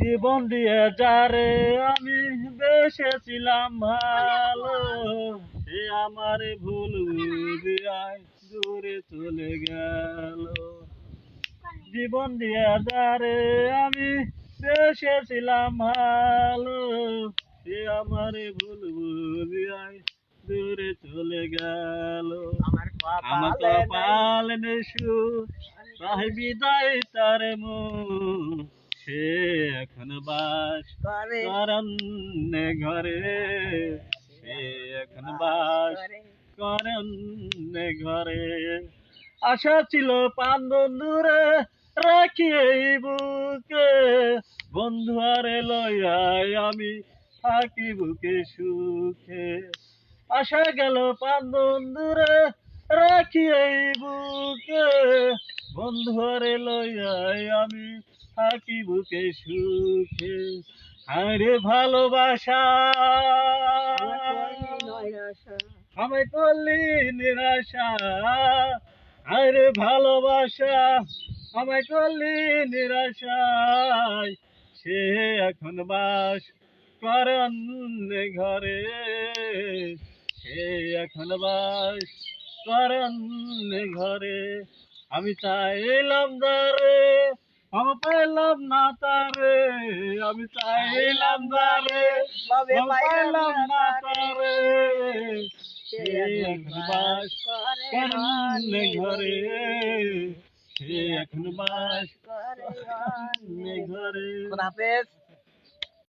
জীবন দিয়ে যারে আমি বেসেছিলাম ভালো, সে আমার ভুল বুঝিয়ায় দূরে চলে গেল। জীবন দিয়ে যারে আমি বেসেছিলাম ভালো, সে আমার ভুল বুঝিয়ায় দূরে চলে গেল। আমার কপাল নেশু তাই বিদায় তার মন, সে এখন বাস করে অন্য ঘরে, সে এখন বাস করে অন্য ঘরে। আশা ছিল পান বন্ধুরে রাখি এই বুকে, বন্ধু আরে লইয়াই আমি থাকি বুকে সুখে। আশা গেল পান বন্ধুরে রাখি এই বুকে, বন্ধু আরে লইয়াই আমি থাকি বুকে সুখে। আরে ভালোবাসা আমায় করলি নিরাশা, আরে ভালোবাসা আমায় করলি নিরাশায়, সে এখন বাস করে অন্য ঘরে, সে এখন বাস করে অন্য ঘরে। আমি চাইলাম দারে আমি পাইলাম না তারে, আমি চাইলাম দারে আমি পাইলাম না তারে, সে এখন বাস করে অন্য ঘরে, সে এখন বাস করে অন্য ঘরে।